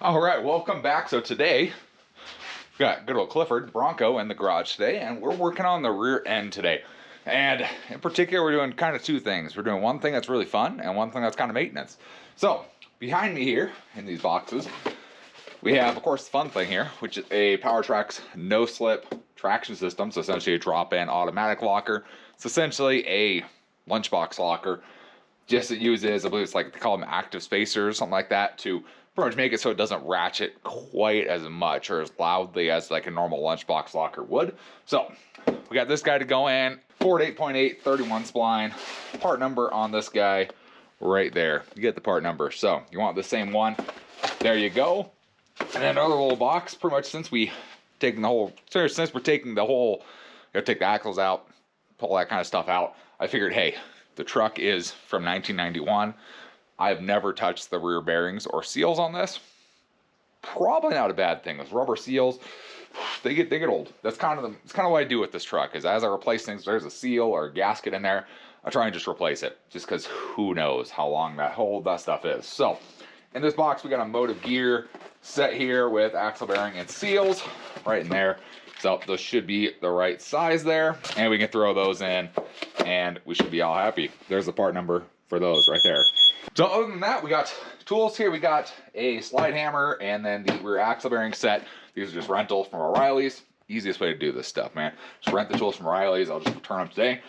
All right, welcome back. So today, we got good old Clifford, Bronco, in the garage today, and we're working on the rear end today. And in particular, we're doing kind of two things. We're doing one thing that's really fun and one thing that's kind of maintenance. So behind me here in these boxes, we have, of course, the fun thing here, which is a PowerTrax No-Slip traction system. So essentially a drop-in automatic locker. It's essentially a lunchbox locker. Just it uses, I believe it's like, they call them active spacers, something like that, to pretty much make it so it doesn't ratchet quite as much or as loudly as like a normal lunchbox locker would. So we got this guy to go in, Ford 8.8 31 spline. Part number on this guy right there. You get the part number. So you want the same one. There you go. And then another little box, pretty much since we're taking the whole, you gotta take the axles out, pull that kind of stuff out. I figured, hey, the truck is from 1991. I've never touched the rear bearings or seals on this. Probably not a bad thing. With rubber seals, they get old. That's kind of what I do with this truck. Is as I replace things, there's a seal or a gasket in there, I try and just replace it, just because who knows how long that stuff is. So in this box, we got a motive gear set here with axle bearing and seals right in there. So those should be the right size there, and we can throw those in and we should be all happy. There's the part number for those right there. So other than that, we got tools here. We got a slide hammer and then the rear axle bearing set. These are just rentals from O'Reilly's. Easiest way to do this stuff, man. Just rent the tools from O'Reilly's. I'll just return them today.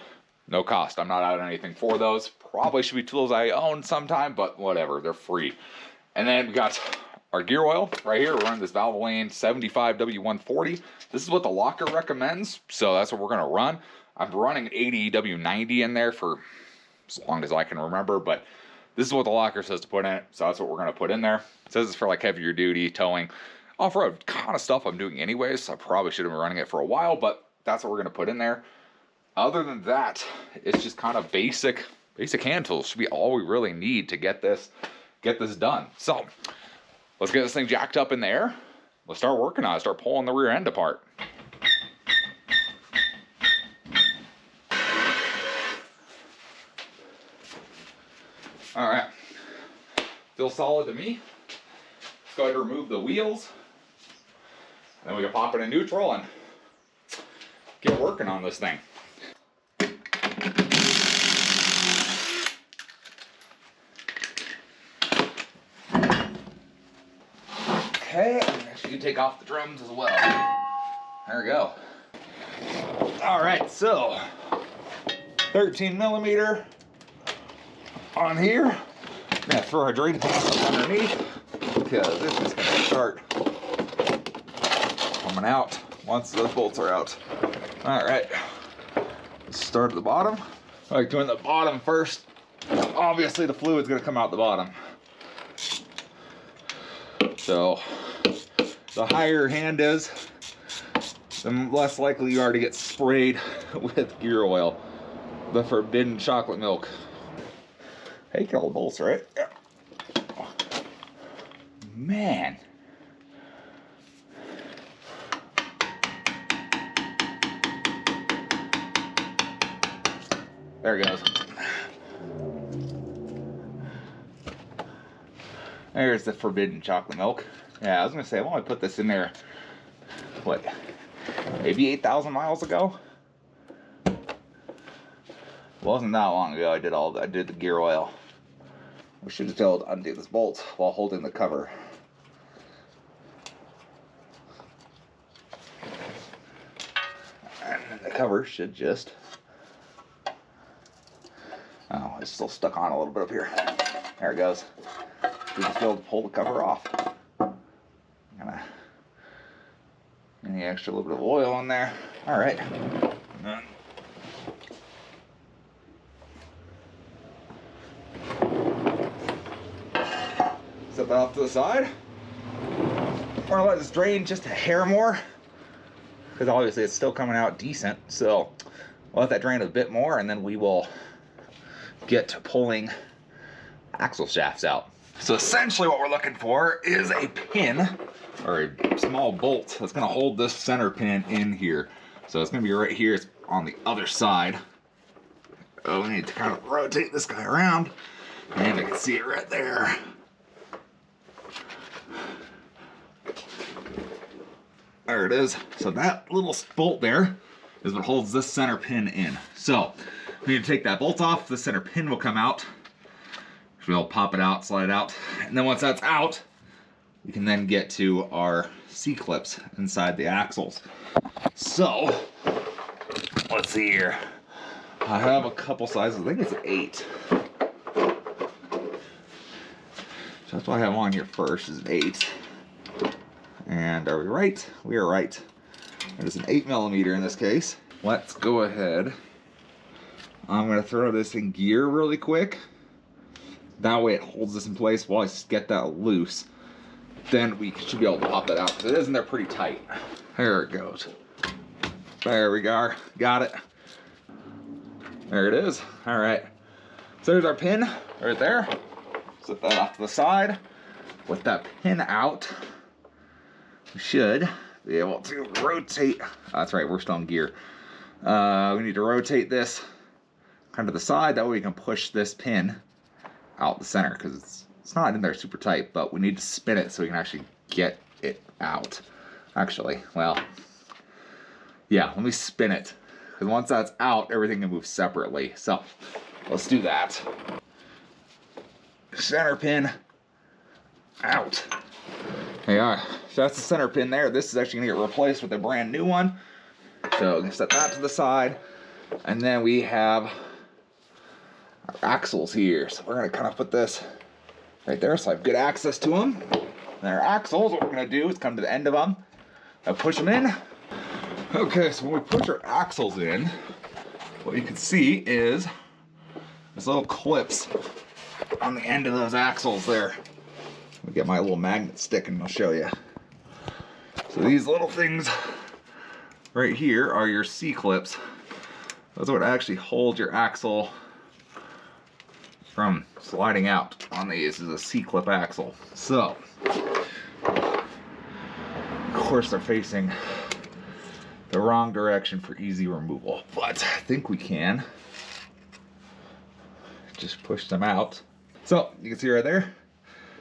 No cost. I'm not out on anything for those. Probably should be tools I own sometime, but whatever. They're free. And then we got our gear oil right here. We're running this Valvoline 75W140. This is what the locker recommends, so that's what we're going to run. I'm running 80W90 in there for as long as I can remember, but this is what the locker says to put in it, so that's what we're going to put in there. It says it's for like heavier duty, towing, off-road kind of stuff I'm doing anyways, so I probably should have been running it for a while, but that's what we're going to put in there. Other than that, it's just kind of basic hand tools. Should be all we really need to get this done. So let's get this thing jacked up in the air. Let's start working on it, start pulling the rear end apart. All right, feels solid to me. Let's go ahead and remove the wheels. Then we can pop it in neutral and get working on this thing. Okay, you can take off the drums as well. There we go. All right, so 13mm on here. I'm gonna throw our drain pan up underneath because this is gonna start coming out once those bolts are out. All right, let's start at the bottom. I like doing the bottom first. Obviously, the fluid's gonna come out the bottom. So the higher your hand is, the less likely you are to get sprayed with gear oil, the forbidden chocolate milk. Hey, get all the bolts, right? Yeah. Man. There it goes. There's the forbidden chocolate milk. Yeah, I was gonna say, well, I put this in there, what, maybe 8,000 miles ago? Wasn't that long ago I did the gear oil. We should have told undo this bolt while holding the cover. And then the cover should just, oh, it's still stuck on a little bit up here. There it goes. We just be able to pull the cover off. Any extra little bit of oil in there. All right. Set that off to the side. We're gonna let this drain just a hair more, because obviously it's still coming out decent. So we'll let that drain a bit more, and then we will get to pulling axle shafts out. So essentially what we're looking for is a pin or a small bolt that's going to hold this center pin in here. So it's going to be right here. It's on the other side. Oh, we need to kind of rotate this guy around, and I can see it right there. There it is. So that little bolt there is what holds this center pin in. So we need to take that bolt off. The center pin will come out. We'll pop it out, slide it out. And then once that's out, we can then get to our C-clips inside the axles. So let's see here. I have a couple sizes. I think it's 8. So that's what I have on here first, is an 8. And are we right? We are right. It is an 8mm in this case. Let's go ahead. I'm going to throw this in gear really quick. That way it holds this in place while I get that loose. Then we should be able to pop that out, because it is in there pretty tight. There it goes. There we go. Got it. There it is. All right. So there's our pin right there. Set that off to the side. With that pin out, we should be able to rotate. Oh, that's right, we're still in gear. We need to rotate this kind of the side. That way we can push this pin out the center, because it's not in there super tight, but we need to spin it so we can actually get it out. Actually, well, yeah, let me spin it, because once that's out, everything can move separately. So let's do that. Center pin out. There you are. So that's the center pin there. This is actually going to get replaced with a brand new one. So I'm going to set that to the side. And then we have our axles here. So we're going to kind of put this right there so I have good access to them. And our axles, what we're going to do is come to the end of them and push them in. Okay, so when we push our axles in, what you can see is these little clips on the end of those axles there. Let me get my little magnet stick and I'll show you. So these little things right here are your C-clips. Those are what actually hold your axle from sliding out on these. This is a C-clip axle. So, of course they're facing the wrong direction for easy removal, but I think we can just push them out. So you can see right there,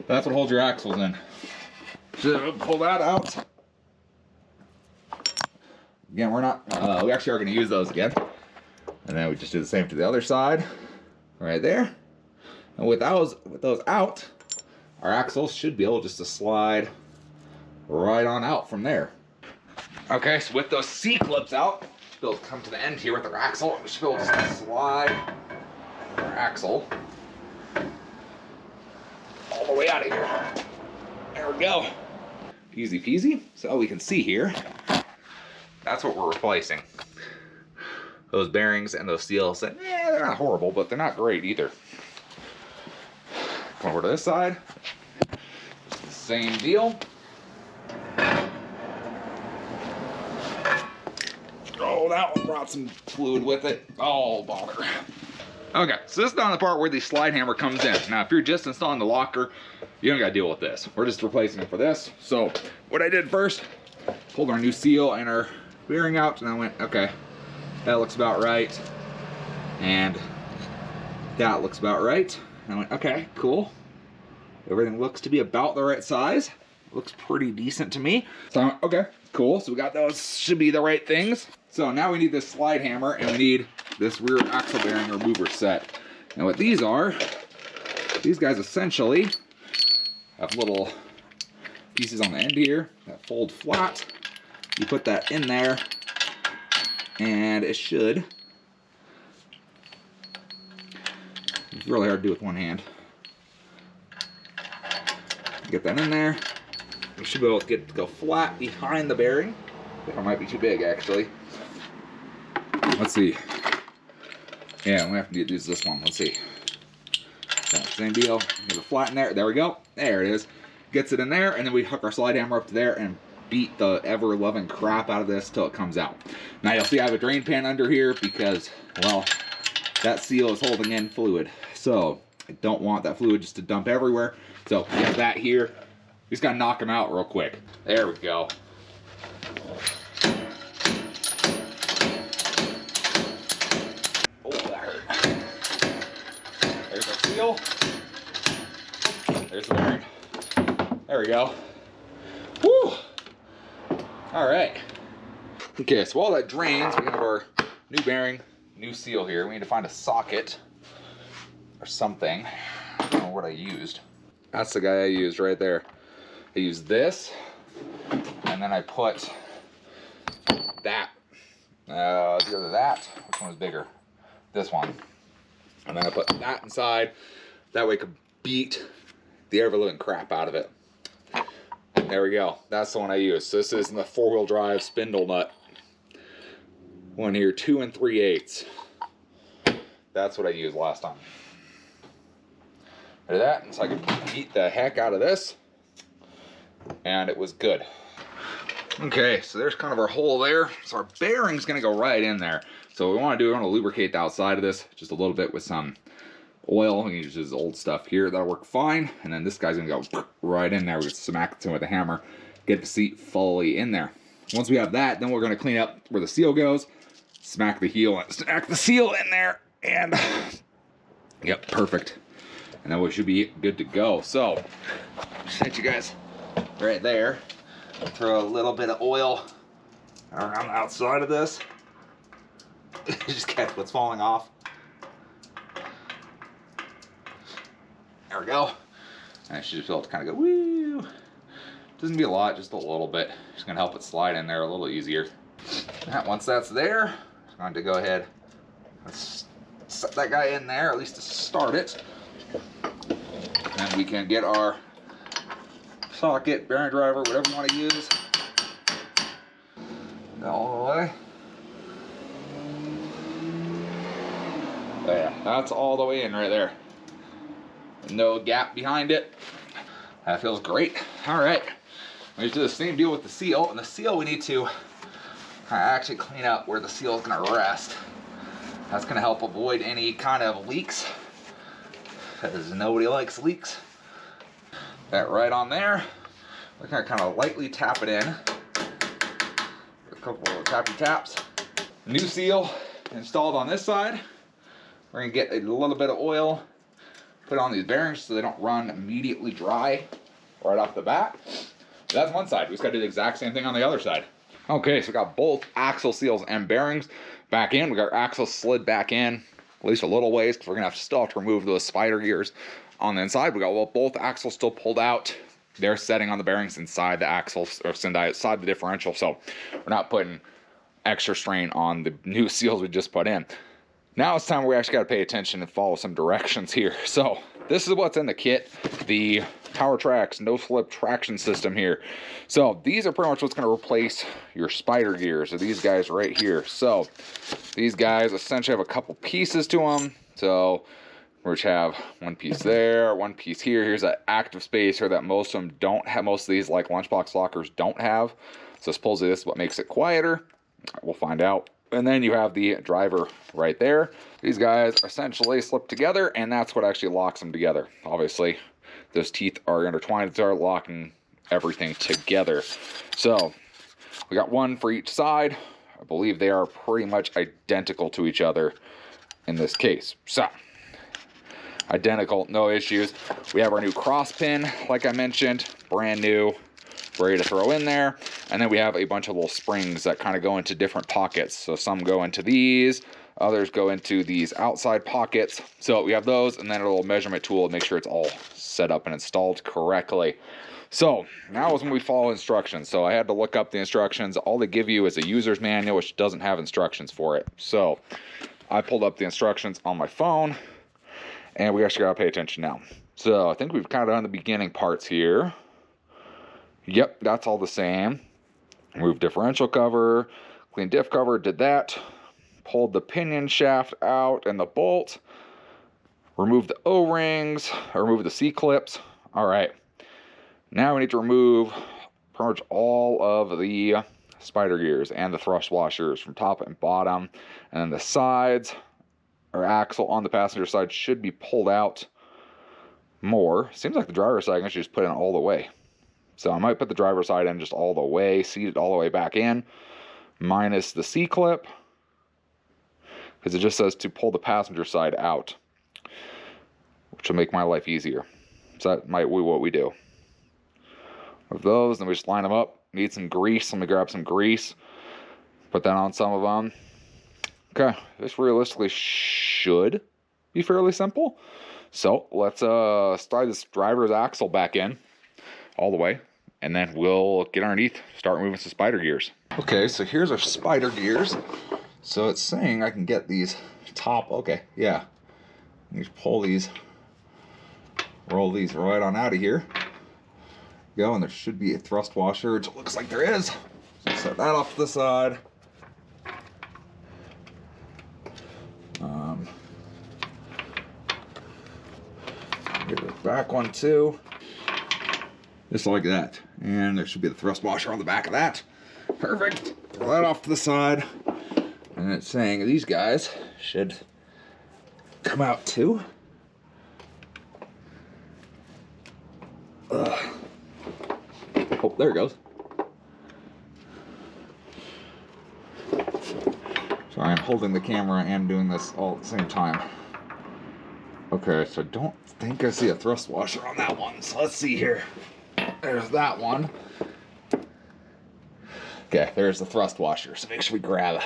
that's what holds your axles in. So pull that out. Again, we actually are going to use those again. And then we just do the same to the other side, right there. And with those out, our axles should be able just to slide right on out from there. Okay, so with those C-clips out, we'll come to the end here with our axle. We should be able to just slide our axle all the way out of here. There we go. Easy peasy. So we can see here, that's what we're replacing. Those bearings and those seals, and they're not horrible, but they're not great either. Come over to this side. Same deal. Oh, that one brought some fluid with it. Oh, bother. Okay, so this is down the part where the slide hammer comes in. Now, if you're just installing the locker, you don't gotta deal with this. We're just replacing it for this. So, what I did first, pulled our new seal and our bearing out, and I went, okay, that looks about right. And that looks about right. And I went, okay, cool. Everything looks to be about the right size. Looks pretty decent to me. So I went, okay, cool. So we got those, should be the right things. So now we need this slide hammer and we need this rear axle bearing remover set. And what these are, these guys essentially have little pieces on the end here that fold flat. You put that in there and it should, it's really hard to do with one hand. Get that in there. We should be able to get it to go flat behind the bearing. That might be too big actually. Let's see. Yeah, we have to use this one. Let's see. So, same deal. Get it flat in there. There we go. There it is. Gets it in there, and then we hook our slide hammer up to there and beat the ever-loving crap out of this till it comes out. Now you'll see I have a drain pan under here because, well, that seal is holding in fluid. So I don't want that fluid just to dump everywhere. So we have that here. We just gotta knock them out real quick. There we go. Oh, that hurt. There's our seal. There's the bearing. There we go. Woo! All right. Okay, so while that drains, we have our new bearing, new seal here. We need to find a socket or something. I don't know what I used. That's the guy I used right there. I used this, and then I put that. It's either that. Which one was bigger? This one. And then I put that inside. That way I could beat the ever-living crap out of it. There we go. That's the one I used. So this is the 4-wheel drive spindle nut. One here, 2 3/8. That's what I used last time. Look at that. And so I could beat the heck out of this. And it was good. Okay, so there's kind of our hole there. So our bearing's going to go right in there. So what we want to do, we want to lubricate the outside of this just a little bit with some oil. We can use this old stuff here. That'll work fine. And then this guy's going to go right in there. We're going to smack it with a hammer. Get the seat fully in there. Once we have that, then we're going to clean up where the seal goes. Smack the heel and smack the seal in there. And, yep, perfect. And then we should be good to go. So, set you guys right there. Throw a little bit of oil around the outside of this. Just catch what's falling off. There we go. And I should just be able to kind of go, woo. Doesn't be a lot, just a little bit. Just gonna help it slide in there a little easier. And once that's there, I'm going to go ahead and set that guy in there, at least to start it. And we can get our socket, bearing driver, whatever you want to use. All the way. There, that's all the way in right there. No gap behind it. That feels great. All right, we just do the same deal with the seal. And the seal, we need to actually clean up where the seal is going to rest. That's going to help avoid any kind of leaks, because nobody likes leaks. That right on there. We're going to kind of lightly tap it in. A couple of tappy taps. New seal installed on this side. We're going to get a little bit of oil, put it on these bearings so they don't run immediately dry right off the bat. That's one side. We just got to do the exact same thing on the other side. Okay, so we got both axle seals and bearings back in. We got our axle slid back in, at least a little ways, because we're going to still have to remove those spider gears on the inside. We got both axles still pulled out. They're setting on the bearings inside the axles, or inside the differential, so we're not putting extra strain on the new seals we just put in. Now it's time we actually got to pay attention and follow some directions here. So this is what's in the kit, the PowerTrax No-Slip traction system here. So these are pretty much what's going to replace your spider gears, or these guys right here. So these guys essentially have a couple pieces to them. So we just have one piece there, one piece here. Here's that active spacer that most of them don't have. Most of these, like lunchbox lockers, don't have. So supposedly this is what makes it quieter. We'll find out. And then you have the driver right there. These guys essentially slip together, and that's what actually locks them together. Obviously, those teeth are intertwined to start locking everything together. So we got one for each side. I believe they are pretty much identical to each other in this case. So identical, no issues. We have our new cross pin, like I mentioned, brand new, ready to throw in there. And then we have a bunch of little springs that kind of go into different pockets. So some go into these, others go into these outside pockets. So we have those, and then a little measurement tool to make sure it's all set up and installed correctly. So now is when we follow instructions. So I had to look up the instructions. All they give you is a user's manual, which doesn't have instructions for it. So I pulled up the instructions on my phone, and we actually gotta pay attention now. So I think we've kind of done the beginning parts here. Yep, that's all the same. Remove differential cover, clean diff cover, did that. Pulled the pinion shaft out and the bolt. Remove the O-rings, remove the C-clips. All right. Now we need to remove pretty much all of the spider gears and the thrust washers from top and bottom. And then the sides, or axle on the passenger side, should be pulled out more. Seems like the driver's side I should just put in all the way. So I might put the driver's side in just all the way, seat it all the way back in, minus the C-clip, because it just says to pull the passenger side out, which will make my life easier. So that might be what we do. With those, then we just line them up, Need some grease. Let me grab some grease. Put that on some of them. Okay, this realistically should be fairly simple. So let's slide this driver's axle back in all the way, and then we'll get underneath, start moving some spider gears. Okay, so here's our spider gears. So it's saying I can get these top, okay, yeah. You just pull these, roll these right on out of here. Go, and there should be a thrust washer, which it looks like there is. So set that off to the side. Get the back one too. Just like that. And there should be the thrust washer on the back of that. Perfect. Throw that off to the side. And it's saying these guys should come out too. Oh, there it goes. Sorry, I'm holding the camera and doing this all at the same time. Okay, so I don't think I see a thrust washer on that one. So let's see here. There's that one. Okay, there's the thrust washer. So make sure we grab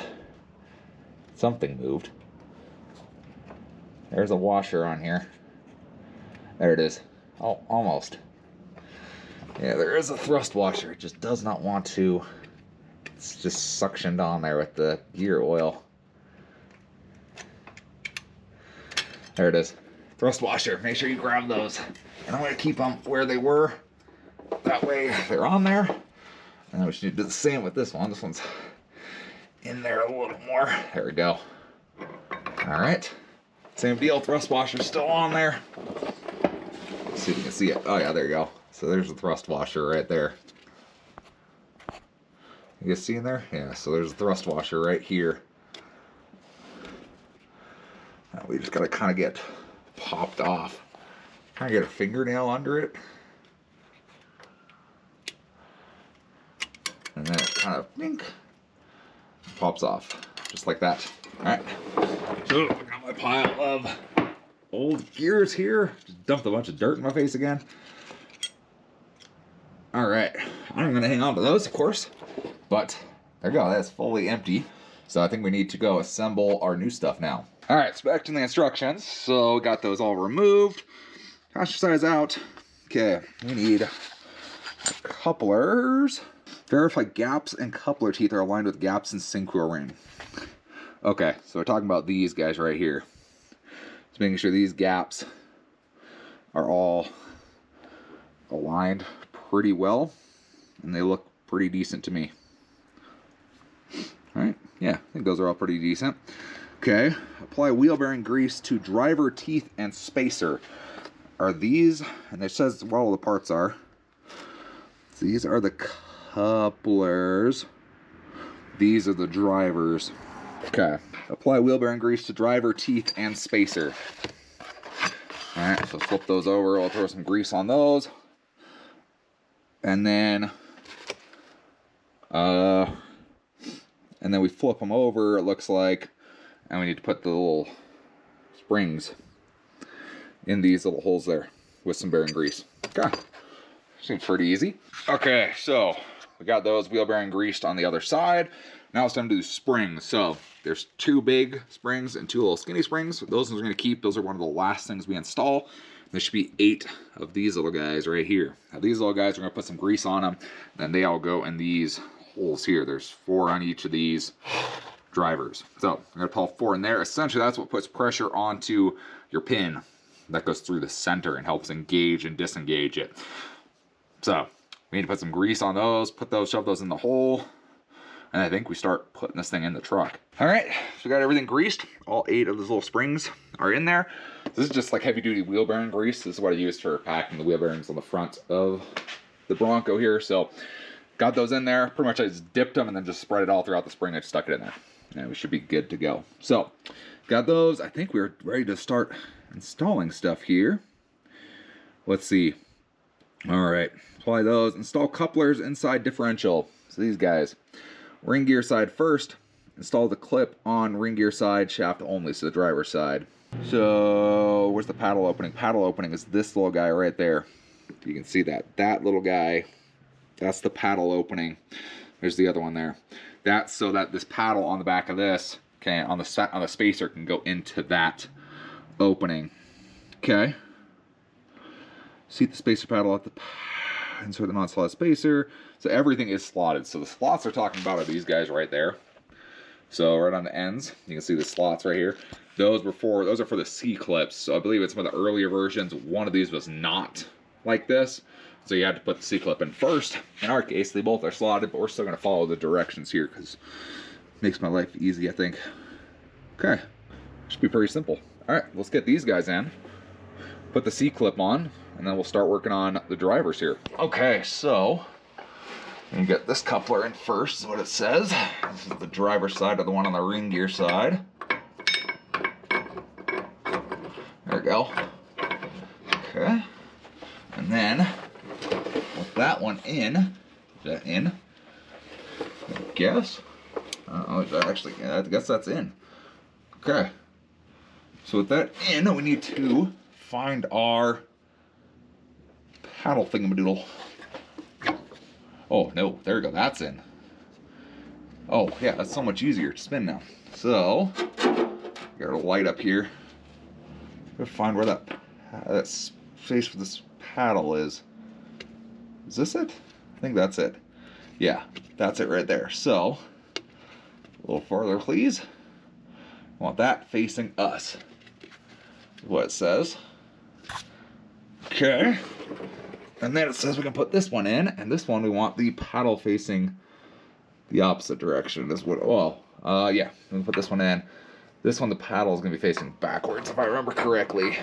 something moved. There's a washer on here. There it is. Oh, almost. Yeah, there is a thrust washer. It just does not want to. It's just suctioned on there with the gear oil. There it is. Thrust washer. Make sure you grab those. And I'm going to keep them where they were. That way they're on there. And we should do the same with this one. This one's in there a little more. There we go. Alright. Same deal. Thrust washer's still on there. Let's see if you can see it. Oh yeah, there you go. So there's the thrust washer right there. You guys see in there? Yeah, so there's a thrust washer right here. Now we just gotta kind of get popped off. Kind of get a fingernail under it. And then it kind of blink, pops off. Just like that. Alright. So I got my pile of old gears here. Just dumped a bunch of dirt in my face again. Alright. I'm gonna hang on to those, of course. But there you go, that's fully empty. So I think we need to go assemble our new stuff now. Alright, so back to the instructions. So got those all removed. Ostracize out. Okay, we need couplers. Verify gaps and coupler teeth are aligned with gaps in synchro ring. Okay, so we're talking about these guys right here. Just making sure these gaps are all aligned pretty well. And they look pretty decent to me. Alright, yeah, I think those are all pretty decent. Okay, apply wheel bearing grease to driver teeth and spacer. Are these, and it says what all the parts are. These are the couplers. These are the drivers. Okay, apply wheel bearing grease to driver teeth and spacer. Alright, so flip those over. I'll throw some grease on those. And then we flip them over, it looks like, and we need to put the little springs in these little holes there with some bearing grease. Okay, seems pretty easy. Okay, so we got those wheel bearing greased on the other side. Now it's time to do springs. So there's 2 big springs and 2 little skinny springs. Those ones we're going to keep. Those are one of the last things we install. There should be 8 of these little guys right here. Now these little guys, we're going to put some grease on them. Then they all go in these holes here. There's 4 on each of these drivers. So I'm going to pull 4 in there. Essentially, that's what puts pressure onto your pin. That goes through the center and helps engage and disengage it. So we need to put some grease on those, shove those in the hole. And I think we start putting this thing in the truck. All right, so we got everything greased. All 8 of those little springs are in there. This is just like heavy duty wheel bearing grease. This is what I use for packing the wheel bearings on the front of the Bronco here. So got those in there. Pretty much I just dipped them and then just spread it all throughout the spring. I just stuck it in there. And we should be good to go. So got those. I think we're ready to start installing stuff here. Let's see. All right, apply those. Install couplers inside differential. So these guys. Ring gear side first. Install the clip on ring gear side, shaft only, so the driver's side. So where's the paddle opening? Paddle opening is this little guy right there. You can see that. That little guy That's the paddle opening. There's the other one there. That's so that this paddle on the back of this, okay, on the spacer can go into that opening. Okay. Seat the spacer paddle at the insert the non-slot spacer. So everything is slotted. So the slots they're talking about are these guys right there. So right on the ends, you can see the slots right here. Those are for the C clips. So I believe it's some of the earlier versions. One of these was not like this. So you had to put the C clip in first. In our case, they both are slotted, but we're still gonna follow the directions here because it makes my life easy, I think. Okay, should be pretty simple. All right, let's get these guys in. Put the C clip on, and then we'll start working on the drivers here. Okay, so you get this coupler in first, is what it says. This is the driver's side of the one on the ring gear side. There we go. Okay, and then with that one in, is that in? I guess. Oh, is that actually? Yeah, I guess that's in. Okay. So with that in, we need to find our paddle thingamadoodle. Oh, no, there we go, that's in. Oh, yeah, that's so much easier to spin now. So, got a light up here. Gotta find where that space for this paddle is. Is this it? I think that's it. Yeah, that's it right there. So, a little farther, please. I want that facing us. Is what it says. Okay. And then it says we can put this one in, and this one we want the paddle facing the opposite direction. This would, yeah, we can put this one in. This one, the paddle is going to be facing backwards, if I remember correctly.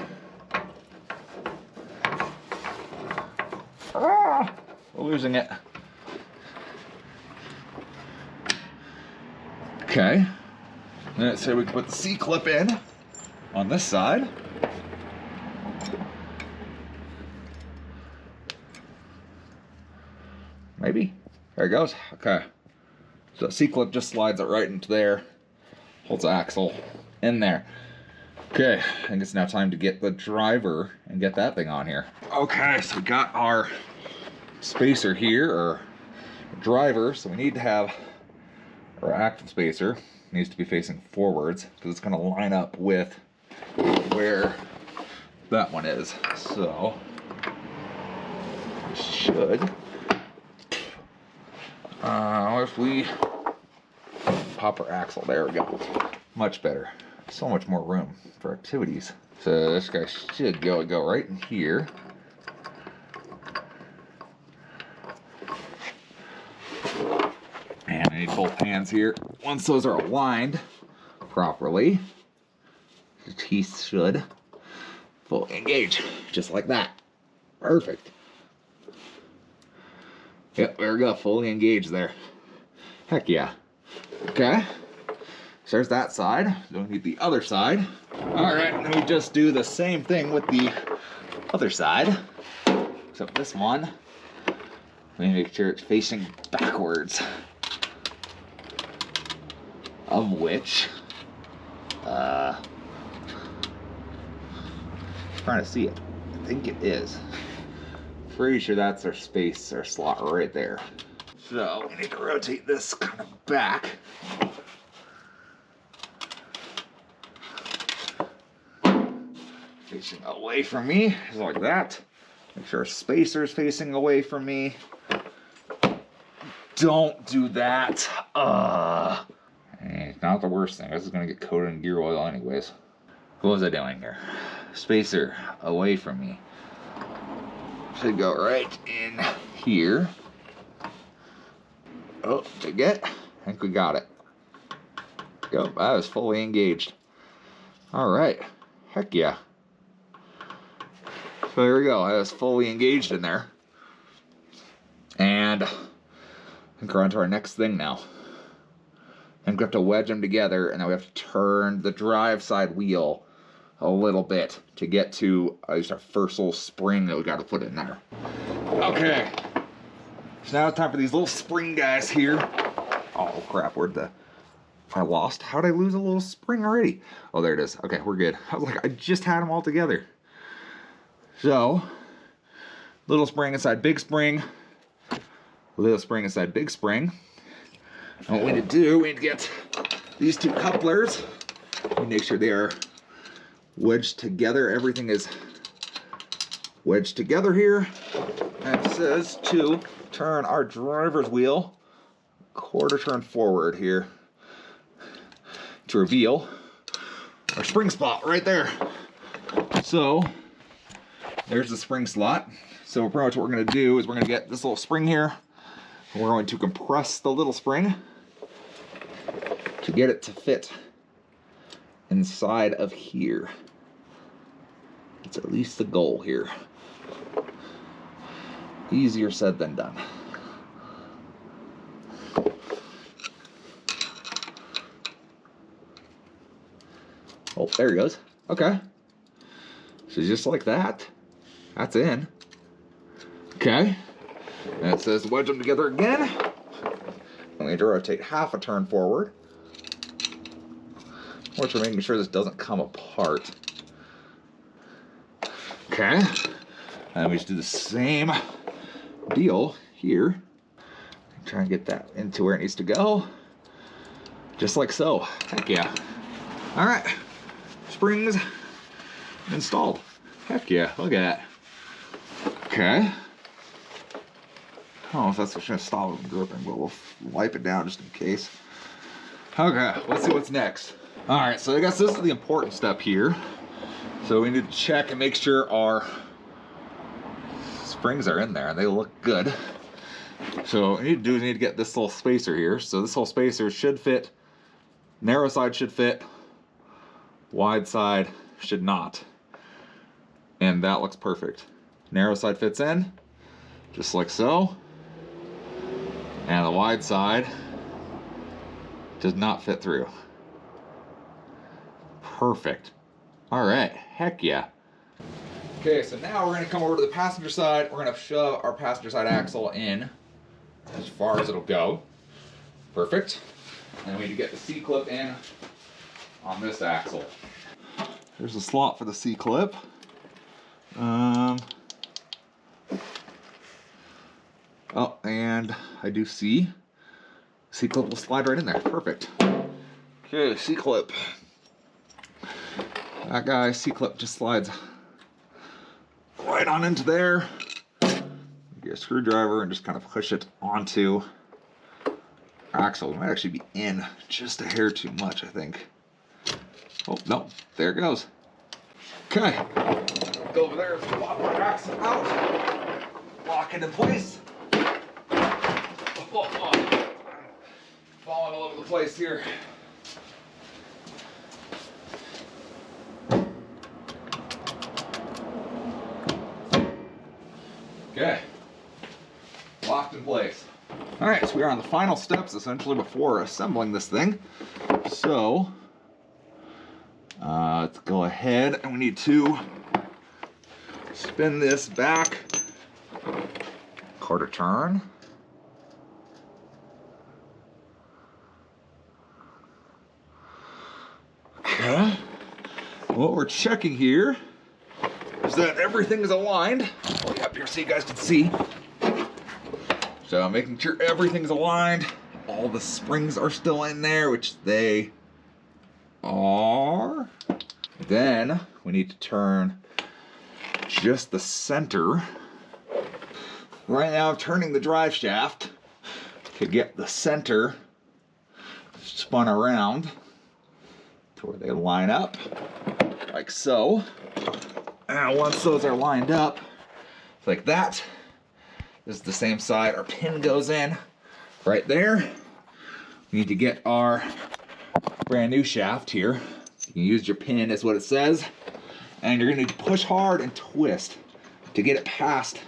Ah, we're losing it. Okay. Then it said we can put the C clip in on this side. Maybe. There it goes. Okay. So C clip just slides it right into there. Holds the axle in there. Okay. I think it's now time to get the driver and get that thing on here. Okay, so we got our spacer here, or driver. So we need to have our active spacer. Needs to be facing forwards because it's going to line up with where that one is. So should if we pop our axle, there we go. Much better. So much more room for activities. So this guy should go right in here. And I need both hands here. Once those are aligned properly, the teeth should fully engage, just like that. Perfect. Yep, there we go, fully engaged there. Heck yeah. Okay, so there's that side. Don't need the other side. All right, and we just do the same thing with the other side, except this one, we make sure it's facing backwards. Of which, trying to see it. I think it is. Pretty sure that's our space, our slot right there. So we need to rotate this kind of back. Facing away from me, just like that. Make sure our spacer is facing away from me. Don't do that. It's not the worst thing. This is gonna get coated in gear oil anyways. What was I doing here? Spacer away from me. Should go right in here. Oh, did I get? I think we got it. Go, that was fully engaged. Alright. Heck yeah. So there we go. I was fully engaged in there. And I think we're on to our next thing now. And we have to wedge them together, and then we have to turn the drive side wheel a little bit to get to just our first little spring that we got to put in there. Okay, so now it's time for these little spring guys here. Oh crap, where'd I lost? How did I lose a little spring already? Oh, there it is. Okay, we're good. I was like, I just had them all together. So, little spring inside big spring. little spring inside big spring. And what we need to do, we need to get these two couplers. We make sure they are wedged together. Everything is wedged together here. And it says to turn our driver's wheel quarter turn forward here to reveal our spring spot right there. So there's the spring slot. So pretty much what we're going to do is we're going to get this little spring here. And we're going to compress the little spring to get it to fit inside of here. It's at least the goal here. Easier said than done. Oh, there he goes. Okay. So just like that. That's in. Okay. And it says wedge them together again. We need to rotate half a turn forward. Which we're making sure this doesn't come apart. Okay. And we just do the same deal here. Try and get that into where it needs to go. Just like so. Heck yeah. All right. Springs installed. Heck yeah, look at that. Okay. I don't know if that's what's gonna stop it from gripping, but we'll wipe it down just in case. Okay, let's see what's next. All right, so I guess this is the important step here. So we need to check and make sure our springs are in there and they look good. So what we need to do is we need to get this little spacer here. So this little spacer should fit, narrow side should fit, wide side should not. And that looks perfect. Narrow side fits in, just like so. And the wide side does not fit through. Perfect. All right, heck yeah. Okay, so now we're gonna come over to the passenger side. We're gonna shove our passenger side axle in as far as it'll go. Perfect. And we need to get the C-clip in on this axle. There's a slot for the C-clip. Oh, and I do see C-clip will slide right in there. Perfect. Okay, C-clip. That guy, C-clip just slides right on into there. Get a screwdriver and just kind of push it onto axle. It might actually be in just a hair too much, I think. Oh, no, there it goes. Okay, go over there, swap our axle out, lock it in place. Oh, falling all over the place here. Okay, locked in place. All right, so we are on the final steps essentially before assembling this thing. So let's go ahead and we need to spin this back, quarter turn. Okay, what we're checking here is that everything is aligned. I'll lay up here so you guys can see. So I'm making sure everything's aligned. All the springs are still in there, which they are. Then we need to turn just the center. Right now I'm turning the drive shaft to get the center spun around to where they line up, like so. And once those are lined up, like that, this is the same side our pin goes in, right there. We need to get our brand new shaft here. You can use your pin, is what it says. And you're gonna need to push hard and twist to get it past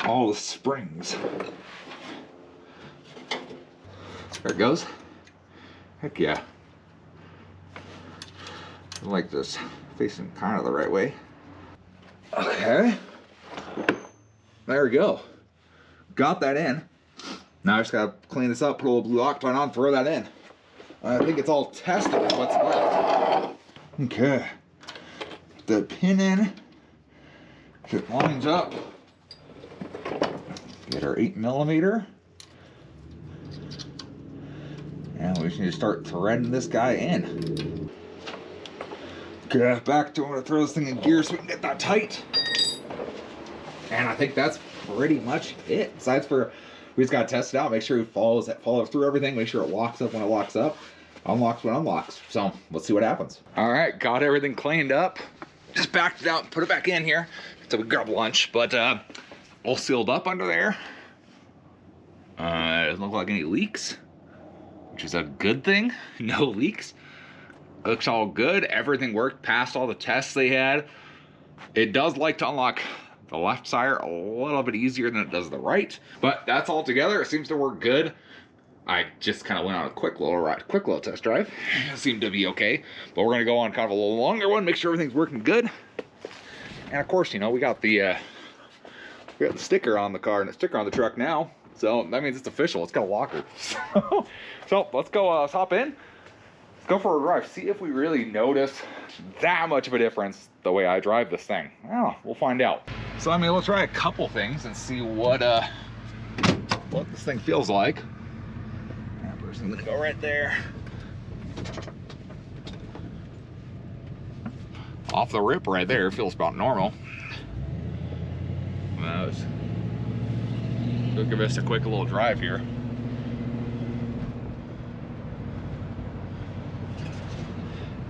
all the springs. There it goes. Heck yeah. I like this, facing kind of the right way. Okay. There we go. Got that in. Now I just gotta clean this up, put a little blue Octane on, throw that in. I think it's all tested with what's left. Okay. The pin in. It lines up. Get our 8mm. And we just need to start threading this guy in. Okay, back to, I'm gonna throw this thing in gear so we can get that tight. And I think that's pretty much it. Besides for, we just gotta test it out, make sure it follows through everything, make sure it locks up when it locks up, unlocks when it unlocks. So let's see what happens. All right, got everything cleaned up. Just backed it out and put it back in here. So we grab lunch, but all sealed up under there. Doesn't look like any leaks, which is a good thing. No leaks. Looks all good. Everything worked, passed all the tests they had. It does like to unlock the left side a little bit easier than it does the right, but that's all together. It seems to work good. I just kind of went on a quick little test drive. It seemed to be okay, but we're gonna go on kind of a little longer one, make sure everything's working good. And of course, you know, we got the sticker on the car and the sticker on the truck now, so that means it's official. It's got a locker. So let's go. Let's hop in. Let's go for a drive. See if we really notice that much of a difference the way I drive this thing. Oh, we'll find out. So I mean, let's try a couple things and see what this thing feels like. That person's gonna go right there. Off the rip right there, feels about normal. We'll give us a quick little drive here.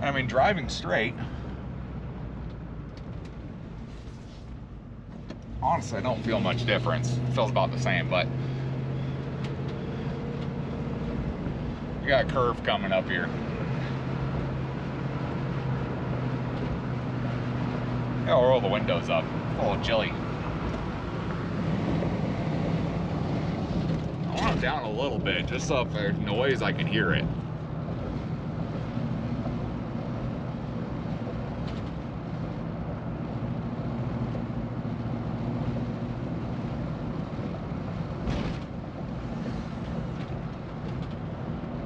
I mean, driving straight, honestly, I don't feel much difference. It feels about the same, but we got a curve coming up here. Yeah, we'll roll the windows up. It's a little chilly. I want it down a little bit, just so if there's noise, I can hear it.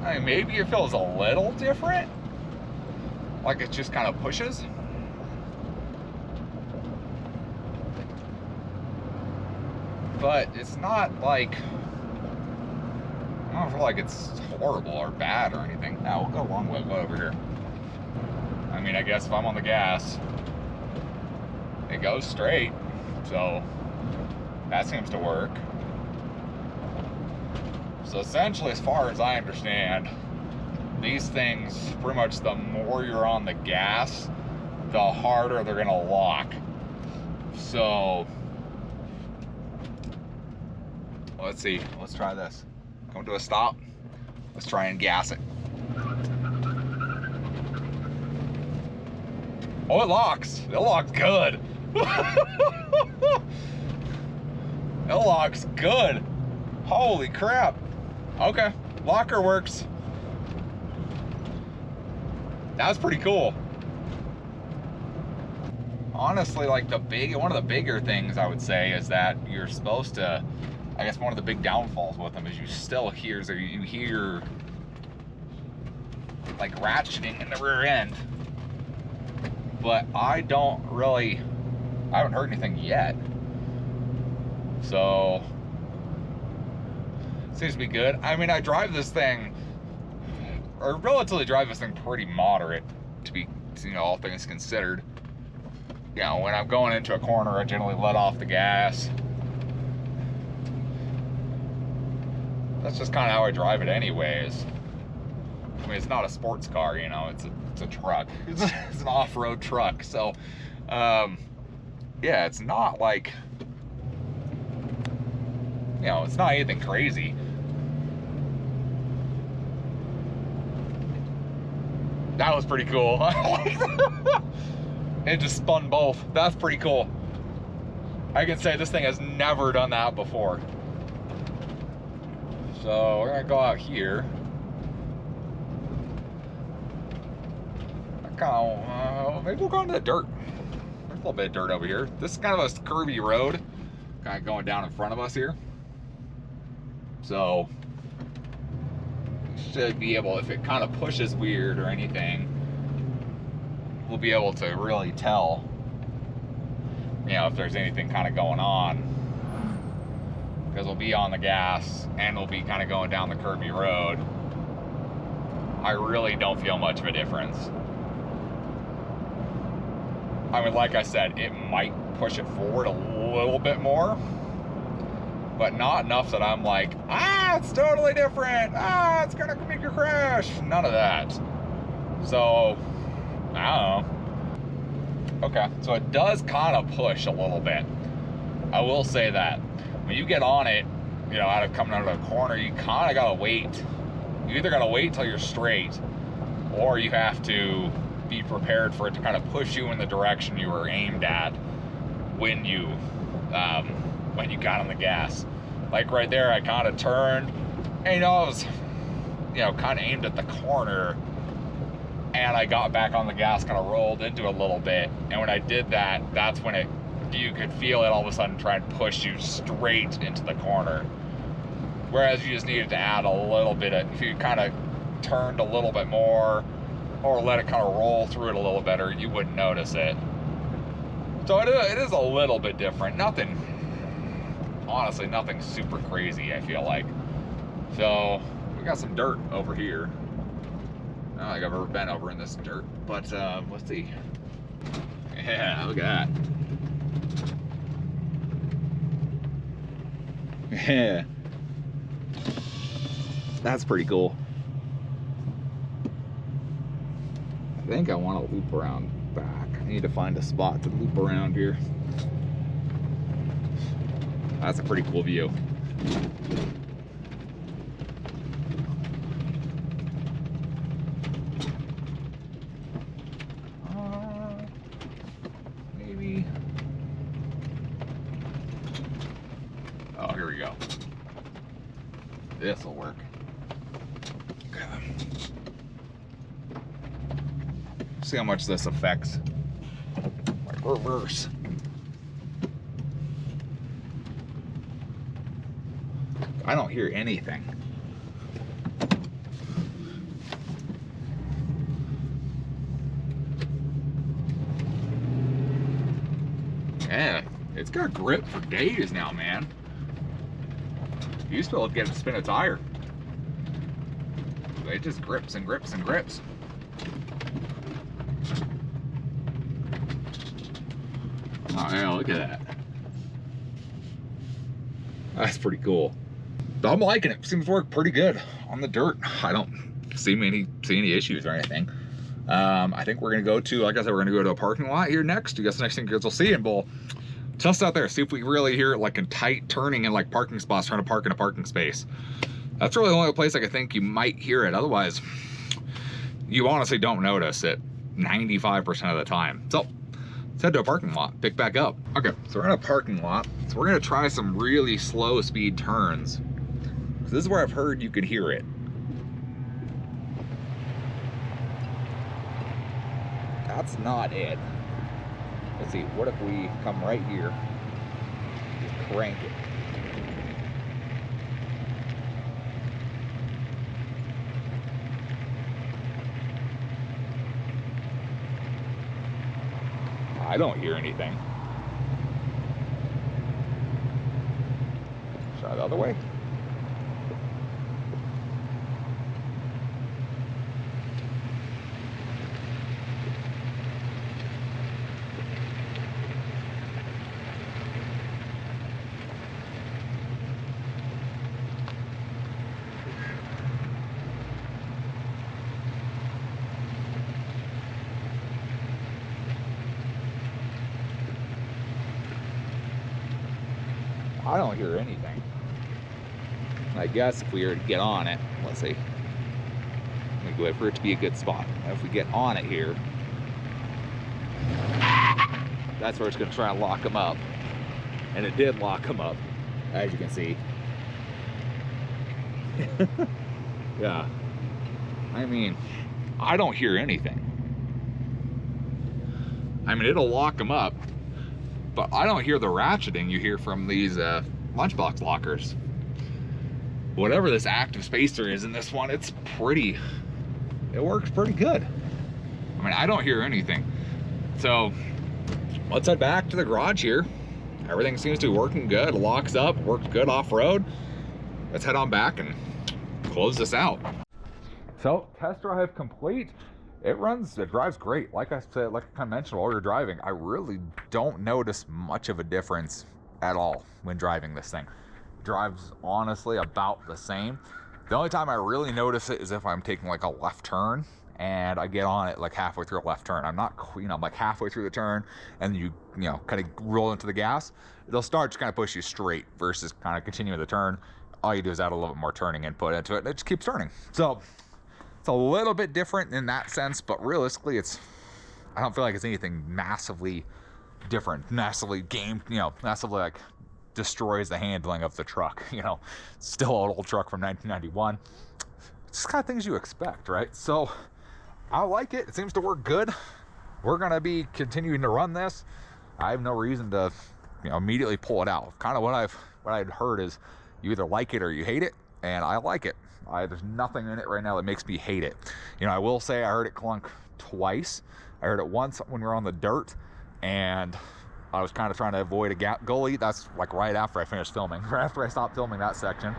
I mean, maybe it feels a little different, like it just kind of pushes. But it's not like, I don't feel like it's horrible or bad or anything. Now we'll go a long way, we'll go over here. I mean, I guess if I'm on the gas, it goes straight, so that seems to work. So essentially, as far as I understand, these things, pretty much the more you're on the gas, the harder they're gonna lock. So, let's see, let's try this. Come to a stop, let's try and gas it. Oh, it locks good. It locks good. Holy crap. Okay, locker works. That's pretty cool. Honestly, like one of the bigger things I would say is that you're supposed to, I guess one of the big downfalls with them is you still hear, so you hear like ratcheting in the rear end, but I haven't heard anything yet. So, seems to be good. I mean, I drive this thing, or relatively drive this thing pretty moderate to be, you know, all things considered. You know, when I'm going into a corner, I generally let off the gas. That's just kind of how I drive it anyways. I mean, it's not a sports car, you know, it's a truck. It's an off-road truck, so, yeah, it's not like, you know, it's not anything crazy. That was pretty cool. It just spun both. That's pretty cool. I can say this thing has never done that before. So we're gonna go out here. Maybe we'll go into the dirt. There's a little bit of dirt over here. This is kind of a curvy road, kind of going down in front of us here. So should be able, if it kind of pushes weird or anything, we'll be able to really tell, you know, if there's anything kind of going on. because we'll be on the gas and we'll be kind of going down the curvy road, I really don't feel much of a difference. I mean, like I said, it might push it forward a little bit more, but not enough that I'm like, it's totally different. It's gonna make you crash. None of that. So, I don't know. Okay, so it does kind of push a little bit. I will say that. When you get on it, you know, coming out of the corner, you kind of gotta wait. You either gotta wait till you're straight, or you have to be prepared for it to kind of push you in the direction you were aimed at when you got on the gas. Like right there, I kind of turned, and you know, I was, you know, kind of aimed at the corner, and I got back on the gas, kind of rolled into it a little bit, and when I did that, that's when you could feel it all of a sudden try and push you straight into the corner. Whereas you just needed to add a little bit of, if you kind of turned a little bit more, or let it kind of roll through it a little better, you wouldn't notice it. So it is a little bit different. Nothing, honestly, nothing super crazy, I feel like. So we got some dirt over here. I don't think I've ever been over in this dirt, but let's see. Yeah, look at that. Yeah, that's pretty cool. I think I want to loop around back. I need to find a spot to loop around here. That's a pretty cool view. Maybe. Oh, here we go. This will work. See how much this affects like reverse. I don't hear anything. Yeah, it's got grip for days now, man. You used to be able to get it to spin a tire. It just grips and grips and grips. Oh yeah, look at that. That's pretty cool. But I'm liking it. Seems to work pretty good on the dirt. I don't see any issues or anything. I think we're gonna go to, like I said, we're gonna go to a parking lot here next. I guess the next thing kids will see, and we'll test out there, see if we really hear it like in tight turning in like parking spots, trying to park in a parking space. That's really the only place I could think you might hear it. Otherwise, you honestly don't notice it 95% of the time. So let's head to a parking lot, pick back up. Okay, so we're in a parking lot. So we're gonna try some really slow speed turns. This is where I've heard you could hear it. That's not it. Let's see, what if we come right here, just crank it. I don't hear anything. Try the other way. I don't hear anything. I guess if we were to get on it, let's see. Let me wait for it to be a good spot. Now if we get on it here, that's where it's going to try and lock them up. And it did lock them up, as you can see. Yeah. I mean, I don't hear anything. I mean, it'll lock them up, but I don't hear the ratcheting you hear from these lunchbox lockers. Whatever this active spacer is in this one, it works pretty good. I mean, I don't hear anything. So let's head back to the garage here everything seems to be working good. Locks up, works good off-road. Let's head on back and close this out. So, test drive complete. It drives great. Like I said, like I kind of mentioned while we were driving, I really don't notice much of a difference at all when driving this thing. It drives honestly about the same. The only time I really notice it is if I'm taking like a left turn and I get on it like halfway through a left turn. I'm not, I'm like halfway through the turn and you kind of roll into the gas. They'll start to kind of push you straight versus kind of continuing the turn. All you do is add a little bit more turning input into it and it just keeps turning. So it's a little bit different in that sense, but realistically I don't feel like it's anything massively different, massively massively like destroys the handling of the truck. Still an old truck from 1991. It's just kind of things you expect, right? So I like it. It seems to work good. We're gonna be continuing to run this. I have no reason to immediately pull it out. Kind of what I'd heard is you either like it or you hate it, and I like it. There's nothing in it right now that makes me hate it. I will say I heard it clunk twice. I heard it once when we were on the dirt, and I was kind of trying to avoid a gully. That's like right after I finished filming. Right after I stopped filming that section,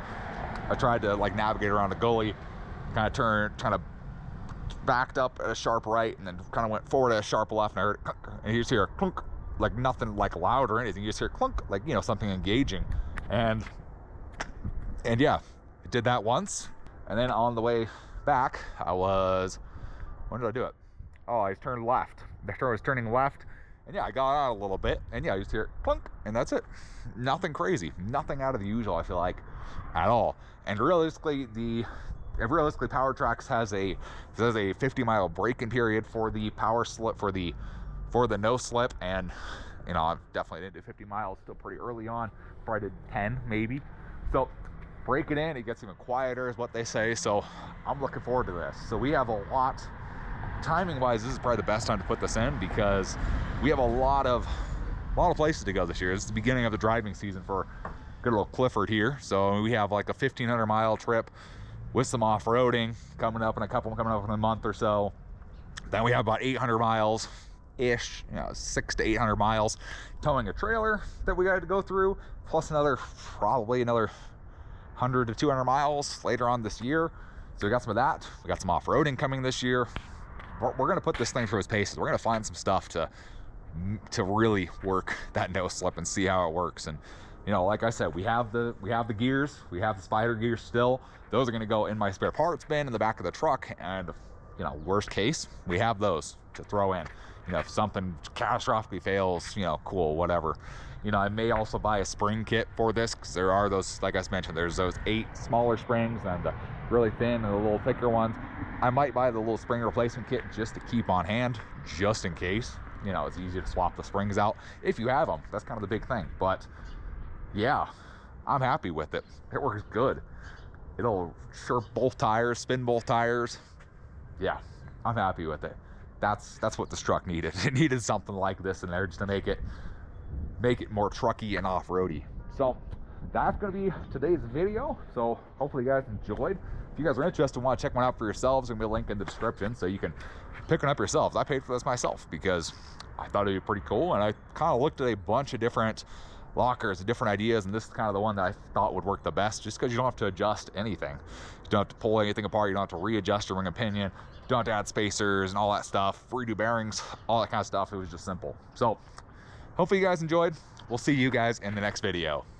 I tried to like navigate around a gully, kind of backed up at a sharp right, and then kind of went forward at a sharp left, and I heard it clunk, and you just hear a clunk, like nothing like loud or anything. You just hear clunk, like something engaging, and yeah, it did that once. And then on the way back, when did I do it? Oh, I turned left. I was turning left, and yeah, I got out a little bit, and yeah, I just hear it clunk, and that's it. Nothing crazy, nothing out of the usual, I feel like, at all. And realistically, PowerTrax has a 50-mile break-in period for the power slip, for the no-slip, and I definitely didn't do 50 miles, still pretty early on. Probably did 10 maybe. So break it in, it gets even quieter is what they say. So I'm looking forward to this. So we have a lot, timing wise, this is probably the best time to put this in because we have a lot of places to go this year. It's the beginning of the driving season for good old Clifford here. So we have like a 1,500 mile trip with some off-roading coming up in a month or so. Then we have about 800 miles ish, 600 to 800 miles towing a trailer that we got to go through, plus probably another 100 to 200 miles later on this year. So we got some of that. We got some off-roading coming this year. We're going to put this thing through its paces. We're going to find some stuff to really work that no-slip and see how it works. And like I said, we have the gears, we have the spider gears still. Those are going to go in my spare parts bin in the back of the truck, and worst case, we have those to throw in. If something catastrophically fails, cool, whatever. I may also buy a spring kit for this because there are those, like I mentioned, there's those 8 smaller springs and the really thin and the little thicker ones. I might buy the little spring replacement kit just to keep on hand, just in case. It's easy to swap the springs out if you have them. That's kind of the big thing. But yeah, I'm happy with it. It works good. It'll sure both tires, spin both tires. Yeah, I'm happy with it. That's what this truck needed. It needed something like this in there just to make it more trucky and off-roady. So that's gonna be today's video. So hopefully you guys enjoyed. If you guys are interested and want to check one out for yourselves, there's gonna be a link in the description so you can pick one up yourselves. I paid for this myself because I thought it'd be pretty cool, and I kind of looked at a bunch of different lockers, different ideas, and this is kind of the one that I thought would work the best, just because you don't have to adjust anything. You don't have to pull anything apart. You don't have to readjust your ring and pinion. You don't have to add spacers and all that stuff, redo bearings, all that kind of stuff. It was just simple. So hopefully you guys enjoyed. We'll see you guys in the next video.